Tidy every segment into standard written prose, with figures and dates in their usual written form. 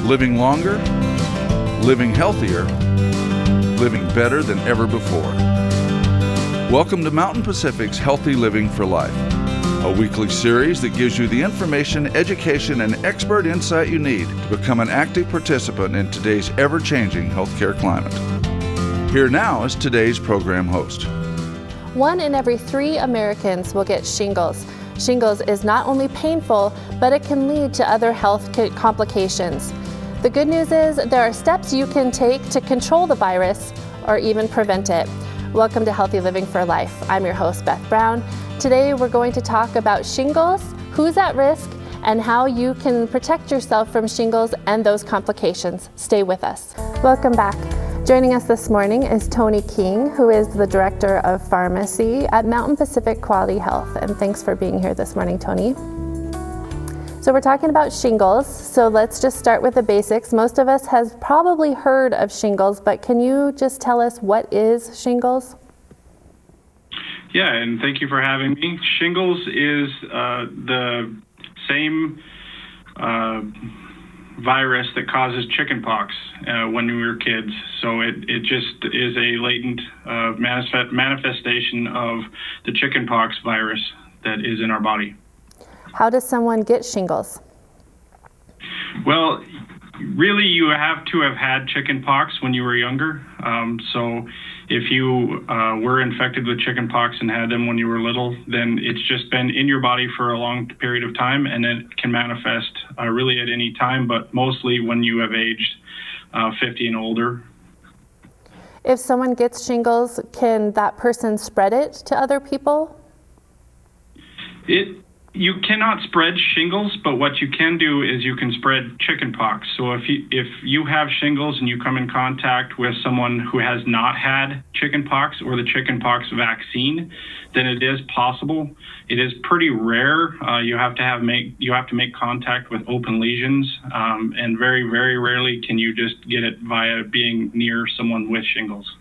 living longer, living healthier, living better than ever before. Welcome to Mountain Pacific's Healthy Living for Life, a weekly series that gives you the information, education, and expert insight you need to become an active participant in today's ever-changing healthcare climate. Here now is today's program host. 1 in every 3 Americans will get shingles. Shingles is not only painful, but it can lead to other health complications. The good news is there are steps you can take to control the virus or even prevent it. Welcome to Healthy Living for Life. I'm your host, Beth Brown. Today we're going to talk about shingles, who's at risk, and how you can protect yourself from shingles and those complications. Stay with us. Welcome back. Joining us this morning is Tony King, who is the Director of Pharmacy at Mountain Pacific Quality Health. And thanks for being here this morning, Tony. So we're talking about shingles. So let's just start with the basics. Most of us has probably heard of shingles, but can you just tell us what is shingles? Yeah, and thank you for having me. Shingles is the same virus that causes chickenpox when we were kids. So it just is a latent manifestation of the chickenpox virus that is in our body. How does someone get shingles? Well, really you have to have had chickenpox when you were younger. So if you were infected with chickenpox and had them when you were little, then it's just been in your body for a long period of time, and it can manifest really at any time, but mostly when you have aged 50 and older. If someone gets shingles, can that person spread it to other people? You cannot spread shingles, but what you can do is you can spread chickenpox. So if you have shingles and you come in contact with someone who has not had chickenpox or the chickenpox vaccine, then it is possible. It is pretty rare. You have to make contact with open lesions, and very, very rarely can you just get it via being near someone with shingles.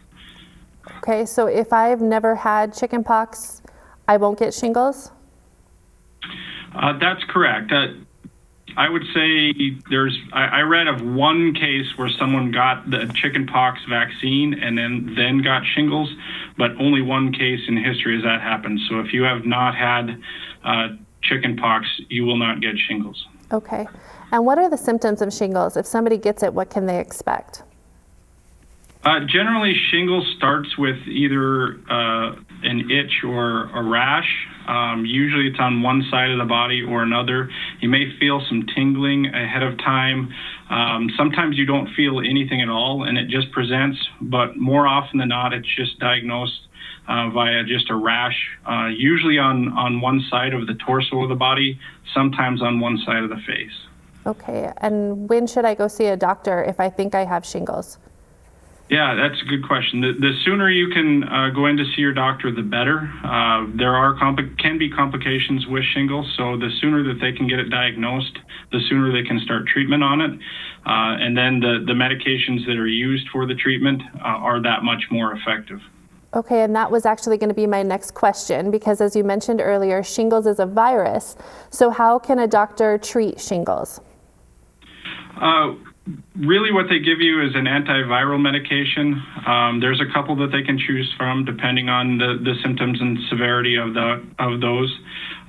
Okay, so if I've never had chickenpox, I won't get shingles? That's correct. I would say I read of one case where someone got the chickenpox vaccine and then got shingles, but only one case in history has that happened. So if you have not had chickenpox, you will not get shingles. Okay. And what are the symptoms of shingles? If somebody gets it, what can they expect? Generally, shingles starts with either an itch or a rash. Usually it's on one side of the body or another. You may feel some tingling ahead of time. Sometimes you don't feel anything at all and it just presents, but more often than not, it's just diagnosed via just a rash, usually on one side of the torso of the body, sometimes on one side of the face. Okay, and when should I go see a doctor if I think I have shingles? Yeah, that's a good question. The sooner you can go in to see your doctor, the better. There can be complications with shingles, so the sooner that they can get it diagnosed, the sooner they can start treatment on it. And then the medications that are used for the treatment are that much more effective. Okay, and that was actually going to be my next question, because as you mentioned earlier, shingles is a virus. So how can a doctor treat shingles? Really what they give you is an antiviral medication. There's a couple that they can choose from depending on the symptoms and severity of those.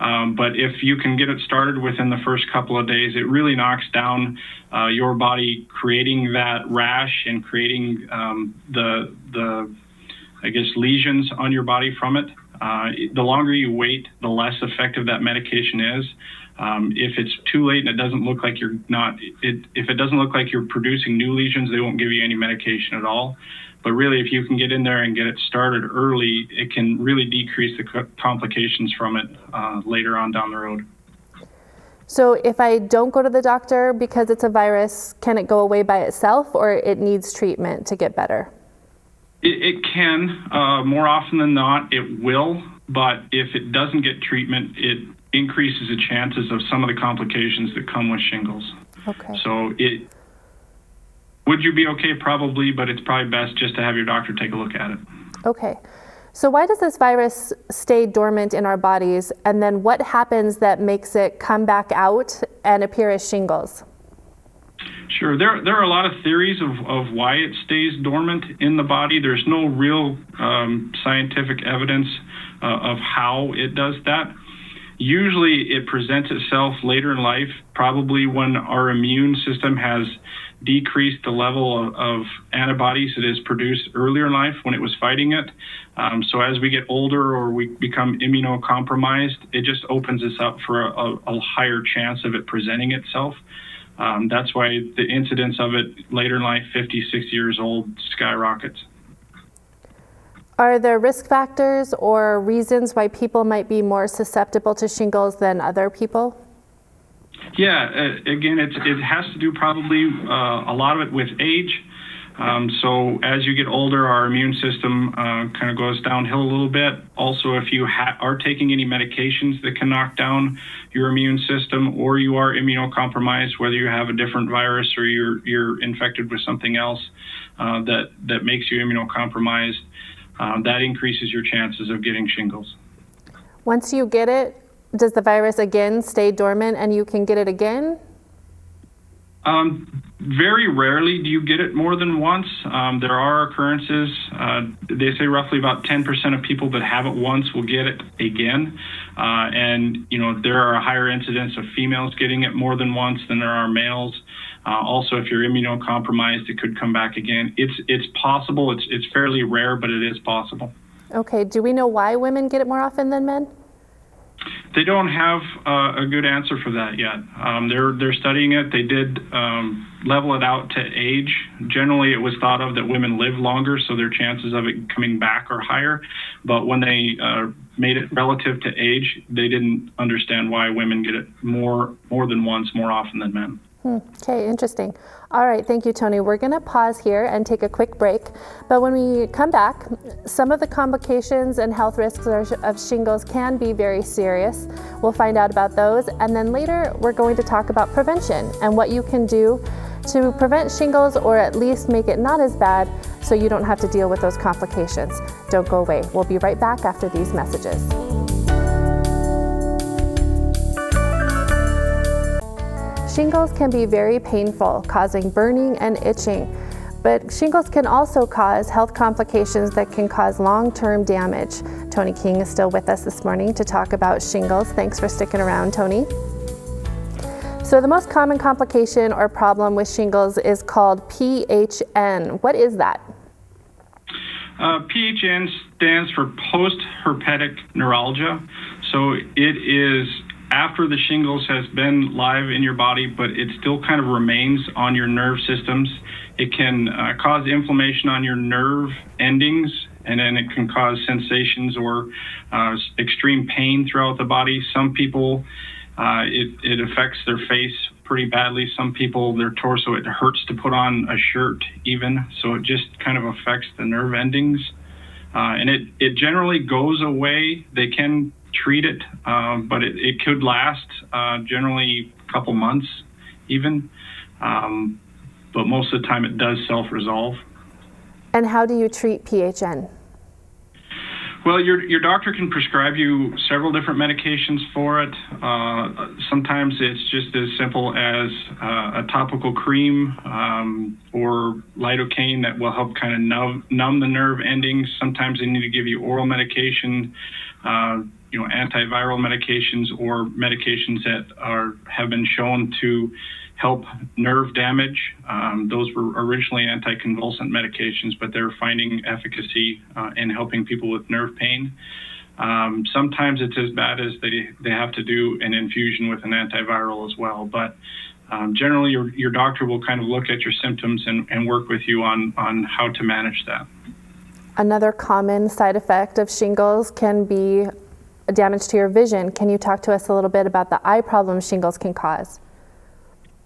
But if you can get it started within the first couple of days, it really knocks down your body creating that rash and creating the lesions on your body from it. The longer you wait, the less effective that medication is. If it's too late and it doesn't look like if it doesn't look like you're producing new lesions, they won't give you any medication at all. But really, if you can get in there and get it started early, it can really decrease the complications from it later on down the road. So if I don't go to the doctor because it's a virus, can it go away by itself, or it needs treatment to get better? It can. More often than not, it will. But if it doesn't get treatment, it increases the chances of some of the complications that come with shingles. Okay. So would you be okay? Probably, but it's probably best just to have your doctor take a look at it. Okay. So why does this virus stay dormant in our bodies, and then what happens that makes it come back out and appear as shingles? Sure. There are a lot of theories of why it stays dormant in the body. There's no real scientific evidence of how it does that. Usually it presents itself later in life, probably when our immune system has decreased the level of antibodies that is produced earlier in life when it was fighting it. So as we get older or we become immunocompromised, it just opens us up for a higher chance of it presenting itself. That's why the incidence of it later in life, 50, 60 years old, skyrockets. Are there risk factors or reasons why people might be more susceptible to shingles than other people? Yeah, again, it has to do probably a lot of it with age. So as you get older, our immune system kind of goes downhill a little bit. Also, if you are taking any medications that can knock down your immune system, or you are immunocompromised, whether you have a different virus or you're infected with something else that makes you immunocompromised, that increases your chances of getting shingles. Once you get it, does the virus again stay dormant and you can get it again? Very rarely do you get it more than once. There are occurrences. They say roughly about 10% of people that have it once will get it again. And, there are a higher incidence of females getting it more than once than there are males. Also, if you're immunocompromised, it could come back again. It's possible. It's fairly rare, but it is possible. Okay. Do we know why women get it more often than men? They don't have a good answer for that yet. They're studying it. They did level it out to age. Generally, it was thought of that women live longer, so their chances of it coming back are higher. But when they made it relative to age, they didn't understand why women get it more than once, more often than men. Okay, interesting. All right, thank you, Tony. We're going to pause here and take a quick break. But when we come back, some of the complications and health risks of shingles can be very serious. We'll find out about those. And then later, we're going to talk about prevention and what you can do to prevent shingles, or at least make it not as bad so you don't have to deal with those complications. Don't go away. We'll be right back after these messages. Shingles can be very painful, causing burning and itching. But shingles can also cause health complications that can cause long-term damage. Tony King is still with us this morning to talk about shingles. Thanks for sticking around, Tony. So the most common complication or problem with shingles is called PHN. What is that? PHN stands for post-herpetic neuralgia. So it is after the shingles has been live in your body, but it still kind of remains on your nerve systems. It can cause inflammation on your nerve endings, and then it can cause sensations or extreme pain throughout the body. Some people, it affects their face pretty badly. Some people, their torso, it hurts to put on a shirt even. So it just kind of affects the nerve endings. And it generally goes away. They can treat it, but it could last generally a couple months even. But most of the time it does self-resolve. And how do you treat PHN? Well, your doctor can prescribe you several different medications for it. Sometimes it's just as simple as a topical cream or lidocaine that will help kind of numb the nerve endings. Sometimes they need to give you oral medication, antiviral medications, or medications that have been shown to help nerve damage. Those were originally anticonvulsant medications, but they're finding efficacy in helping people with nerve pain. Sometimes it's as bad as they have to do an infusion with an antiviral as well. But generally, your doctor will kind of look at your symptoms and work with you on how to manage that. Another common side effect of shingles can be damage to your vision. Can you talk to us a little bit about the eye problems shingles can cause?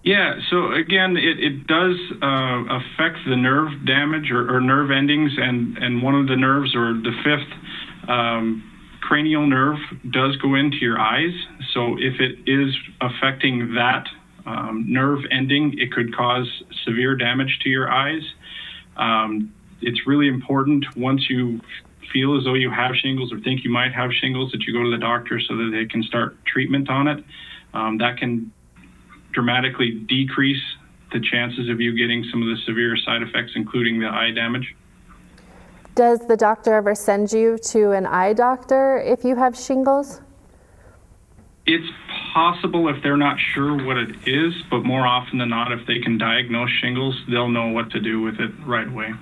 Yeah, so again, it does affect the nerve damage or nerve endings, and one of the nerves, or the fifth cranial nerve, does go into your eyes. So if it is affecting that nerve ending, it could cause severe damage to your eyes. It's really important once you feel as though you have shingles or think you might have shingles that you go to the doctor so that they can start treatment on it. That can dramatically decrease the chances of you getting some of the severe side effects, including the eye damage. Does the doctor ever send you to an eye doctor if you have shingles? It's possible if they're not sure what it is, but more often than not, if they can diagnose shingles, they'll know what to do with it right away.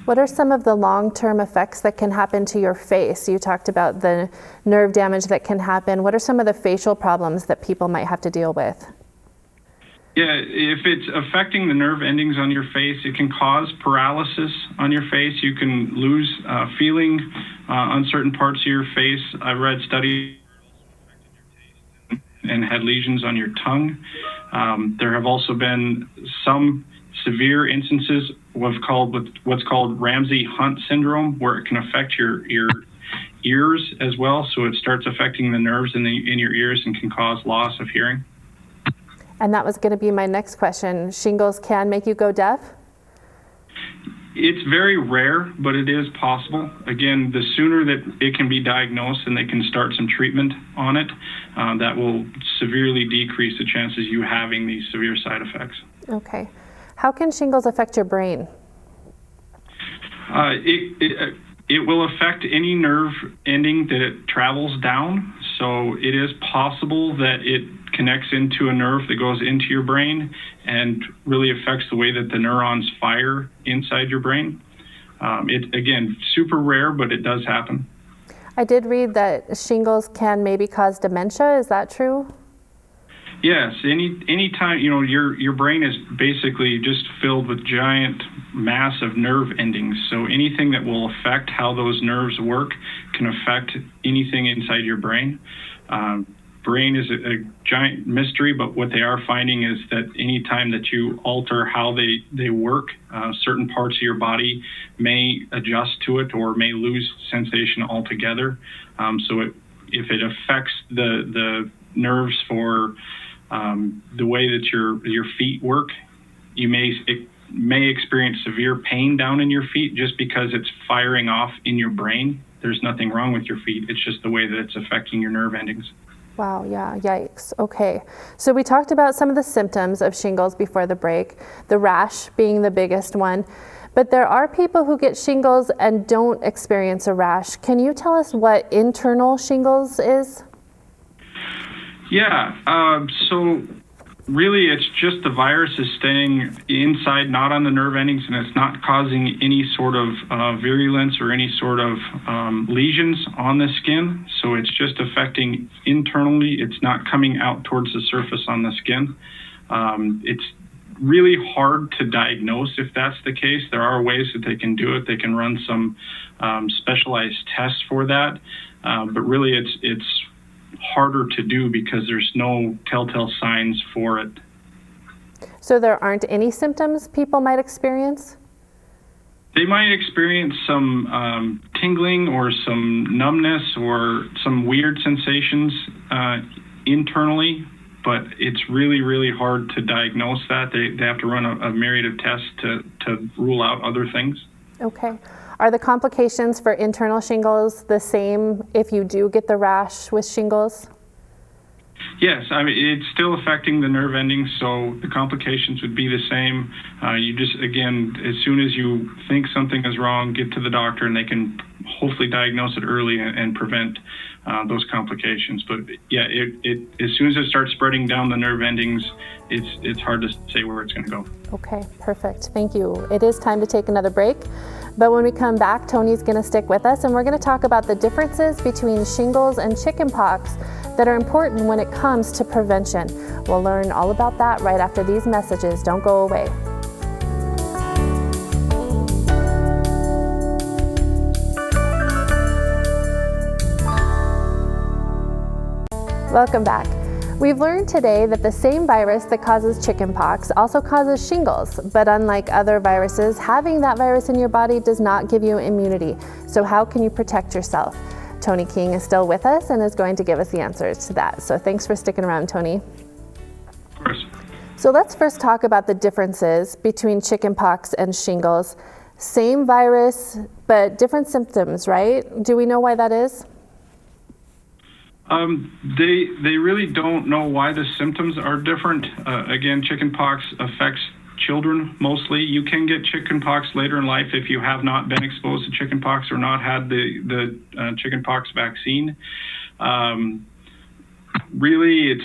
What are some of the long-term effects that can happen to your face? You talked about the nerve damage that can happen. What are some of the facial problems that people might have to deal with? Yeah, if it's affecting the nerve endings on your face, it can cause paralysis on your face. You can lose feeling on certain parts of your face. I've read studies and had lesions on your tongue. There have also been some severe instances of what's called Ramsay-Hunt syndrome, where it can affect your ears as well. So it starts affecting the nerves in your ears and can cause loss of hearing. And that was going to be my next question. Shingles can make you go deaf? It's very rare, but it is possible. Again, the sooner that it can be diagnosed and they can start some treatment on it, that will severely decrease the chances you having these severe side effects. Okay. How can shingles affect your brain? It will affect any nerve ending that it travels down. So it is possible that it connects into a nerve that goes into your brain and really affects the way that the neurons fire inside your brain. Again, super rare, but it does happen. I did read that shingles can maybe cause dementia. Is that true? Yes, any time, your brain is basically just filled with giant mass of nerve endings. So anything that will affect how those nerves work can affect anything inside your brain. Brain is a giant mystery, but what they are finding is that any time that you alter how they work, certain parts of your body may adjust to it or may lose sensation altogether. If it affects the nerves for the way that your feet work, you may experience severe pain down in your feet just because it's firing off in your brain. There's nothing wrong with your feet. It's just the way that it's affecting your nerve endings. Wow, yeah, yikes. Okay, so we talked about some of the symptoms of shingles before the break, the rash being the biggest one, but there are people who get shingles and don't experience a rash. Can you tell us what internal shingles is? Yeah, so really it's just the virus is staying inside, not on the nerve endings, and it's not causing any sort of virulence or any sort of lesions on the skin. So it's just affecting internally. It's not coming out towards the surface on the skin. It's really hard to diagnose if that's the case. There are ways that they can do it. They can run some specialized tests for that, but really it's harder to do because there's no telltale signs for it. So there aren't any symptoms people might experience? They might experience some tingling or some numbness or some weird sensations internally, but it's really, really hard to diagnose that. They have to run a myriad of tests to rule out other things. Okay. Are the complications for internal shingles the same if you do get the rash with shingles? Yes, I mean, it's still affecting the nerve endings, so the complications would be the same. You just, again, as soon as you think something is wrong, get to the doctor and they can hopefully diagnose it early and prevent those complications. But yeah, as soon as it starts spreading down the nerve endings, it's hard to say where it's going to go. Okay, perfect. Thank you. It is time to take another break. But when we come back, Tony's going to stick with us and we're going to talk about the differences between shingles and chickenpox that are important when it comes to prevention. We'll learn all about that right after these messages. Don't go away. Welcome back. We've learned today that the same virus that causes chickenpox also causes shingles, but unlike other viruses, having that virus in your body does not give you immunity. So how can you protect yourself? Tony King is still with us and is going to give us the answers to that. So thanks for sticking around, Tony. Of course. So let's first talk about the differences between chickenpox and shingles. Same virus, but different symptoms, right? Do we know why that is? They really don't know why the symptoms are different. Again, chickenpox affects children mostly. You can get chickenpox later in life if you have not been exposed to chickenpox or not had the chickenpox vaccine. Really,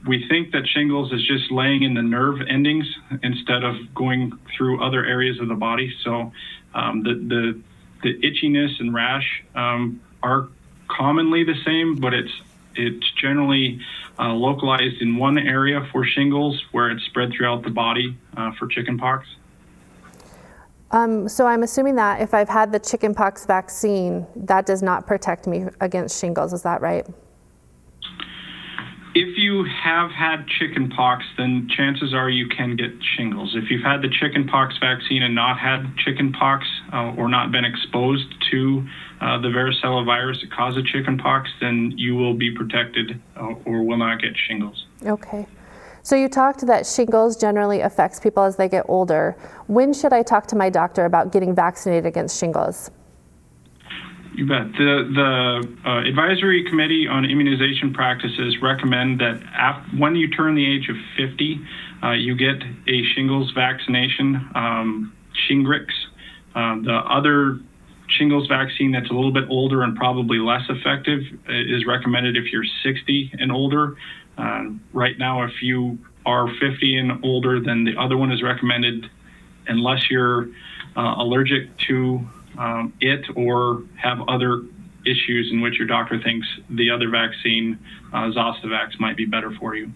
we think that shingles is just laying in the nerve endings instead of going through other areas of the body. So the itchiness and rash are commonly the same, but it's generally localized in one area for shingles where it's spread throughout the body for chickenpox. So I'm assuming that if I've had the chickenpox vaccine, that does not protect me against shingles. Is that right? If you have had chickenpox, then chances are you can get shingles. If you've had the chickenpox vaccine and not had chickenpox or not been exposed to the varicella virus that causes chickenpox, then you will be protected or will not get shingles. Okay. So you talked that shingles generally affects people as they get older. When should I talk to my doctor about getting vaccinated against shingles? You bet. The Advisory Committee on Immunization Practices recommend that when you turn the age of 50, you get a shingles vaccination, Shingrix. The other shingles vaccine that's a little bit older and probably less effective is recommended if you're 60 and older. Right now, if you are 50 and older, then the other one is recommended unless you're allergic to it or have other issues in which your doctor thinks the other vaccine, Zostavax, might be better for you.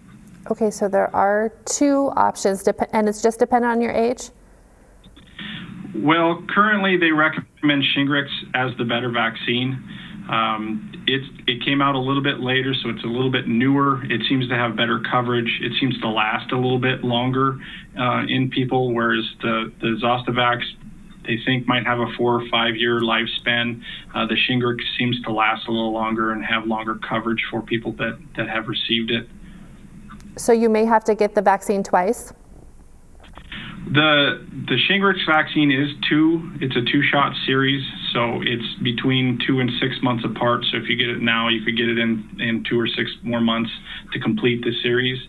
Okay, so there are two options, and it's just dependent on your age? Well, currently they recommend Shingrix as the better vaccine. It came out a little bit later, so it's a little bit newer. It seems to have better coverage. It seems to last a little bit longer in people, whereas the Zostavax, they think might have a 4 or 5 year lifespan. The Shingrix seems to last a little longer and have longer coverage for people that have received it. So you may have to get the vaccine twice? The Shingrix vaccine is it's a 2-shot series, so it's between 2 and 6 months apart. So if you get it now, you could get it in 2 or 6 more months to complete the series.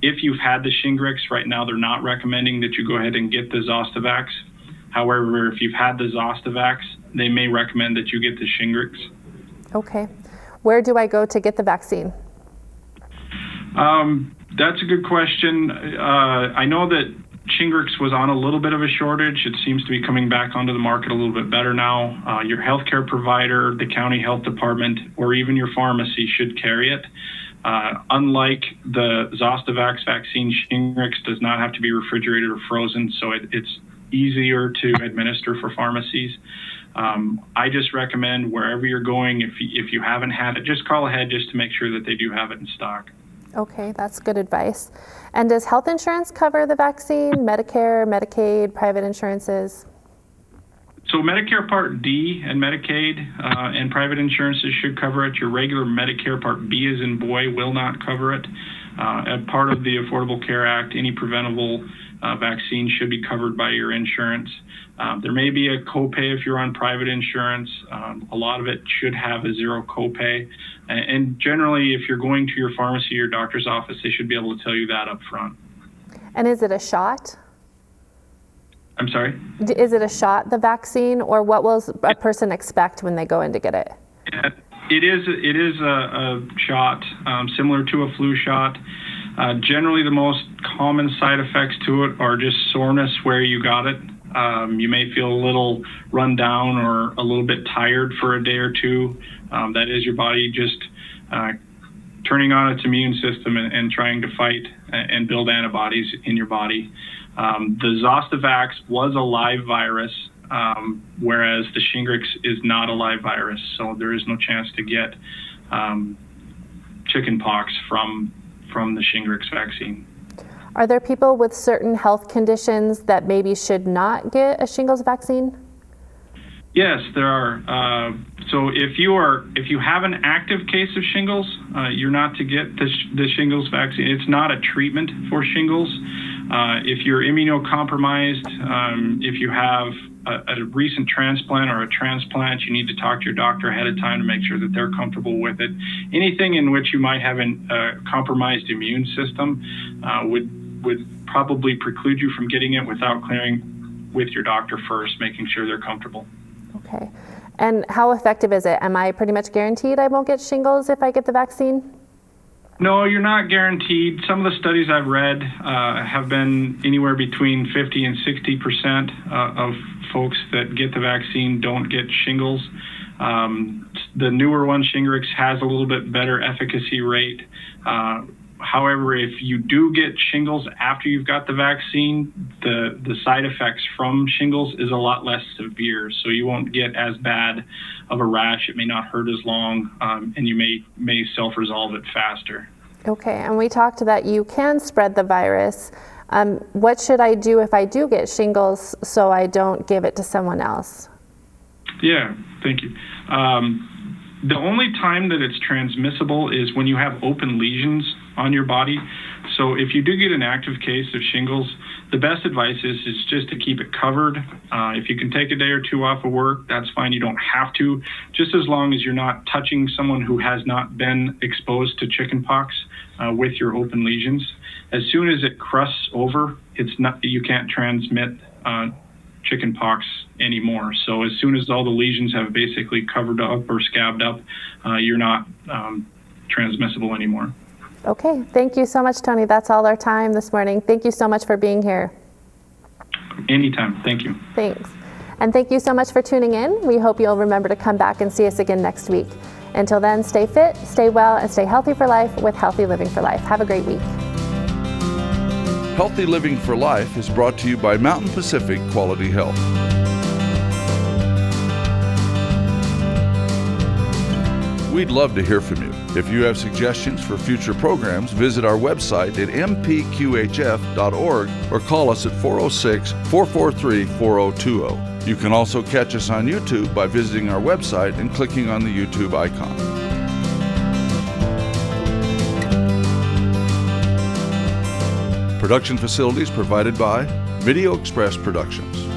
If you've had the Shingrix, right now they're not recommending that you go ahead and get the Zostavax. However, if you've had the Zostavax, they may recommend that you get the Shingrix. Okay. Where do I go to get the vaccine? That's a good question. I know that Shingrix was on a little bit of a shortage. It seems to be coming back onto the market a little bit better now. Your healthcare provider, the county health department, or even your pharmacy should carry it. Unlike the Zostavax vaccine, Shingrix does not have to be refrigerated or frozen, so it's easier to administer for pharmacies. I just recommend wherever you're going, if you haven't had it, just call ahead just to make sure that they do have it in stock. Okay, that's good advice. And does health insurance cover the vaccine? Medicare, Medicaid, private insurances? So Medicare Part D and Medicaid and private insurances should cover it. Your regular Medicare Part B as in boy will not cover it. As part of the Affordable Care Act, any preventable vaccine should be covered by your insurance. There may be a copay if you're on private insurance. A lot of it should have a zero copay. And generally, if you're going to your pharmacy or your doctor's office, they should be able to tell you that up front. And is it a shot? I'm sorry? Is it a shot, the vaccine, or what will a person expect when they go in to get it? It is a shot, similar to a flu shot. Generally, the most common side effects to it are just soreness where you got it. You may feel a little run down or a little bit tired for a day or two. That is your body just turning on its immune system and trying to fight and build antibodies in your body. The Zostavax was a live virus, whereas the Shingrix is not a live virus, so there is no chance to get chickenpox from the Shingrix vaccine. Are there people with certain health conditions that maybe should not get a shingles vaccine? Yes, there are. So if you have an active case of shingles, you're not to get the shingles vaccine. It's not a treatment for shingles. If you're immunocompromised, if you have a recent transplant or a transplant, you need to talk to your doctor ahead of time to make sure that they're comfortable with it. Anything in which you might have a compromised immune system would probably preclude you from getting it without clearing with your doctor first, making sure they're comfortable. Okay. And how effective is it? Am I pretty much guaranteed I won't get shingles if I get the vaccine? No, you're not guaranteed. Some of the studies I've read have been anywhere between 50 and 60% of folks that get the vaccine don't get shingles. The newer one, Shingrix, has a little bit better efficacy rate. However, if you do get shingles after you've got the vaccine, the side effects from shingles is a lot less severe. So you won't get as bad of a rash. It may not hurt as long, and you may self-resolve it faster. Okay, and we talked that you can spread the virus. What should I do if I do get shingles so I don't give it to someone else? Yeah, thank you. The only time that it's transmissible is when you have open lesions on your body. So if you do get an active case of shingles, the best advice is just to keep it covered. If you can take a day or two off of work, that's fine. You don't have to, just as long as you're not touching someone who has not been exposed to chickenpox with your open lesions. As soon as it crusts over, you can't transmit chickenpox anymore. So as soon as all the lesions have basically covered up or scabbed up, you're not transmissible anymore. Okay, thank you so much, Tony. That's all our time this morning. Thank you so much for being here. Anytime, thank you. Thanks. And thank you so much for tuning in. We hope you'll remember to come back and see us again next week. Until then, stay fit, stay well, and stay healthy for life with Healthy Living for Life. Have a great week. Healthy Living for Life is brought to you by Mountain Pacific Quality Health. We'd love to hear from you. If you have suggestions for future programs, visit our website at mpqhf.org or call us at 406-443-4020. You can also catch us on YouTube by visiting our website and clicking on the YouTube icon. Production facilities provided by Video Express Productions.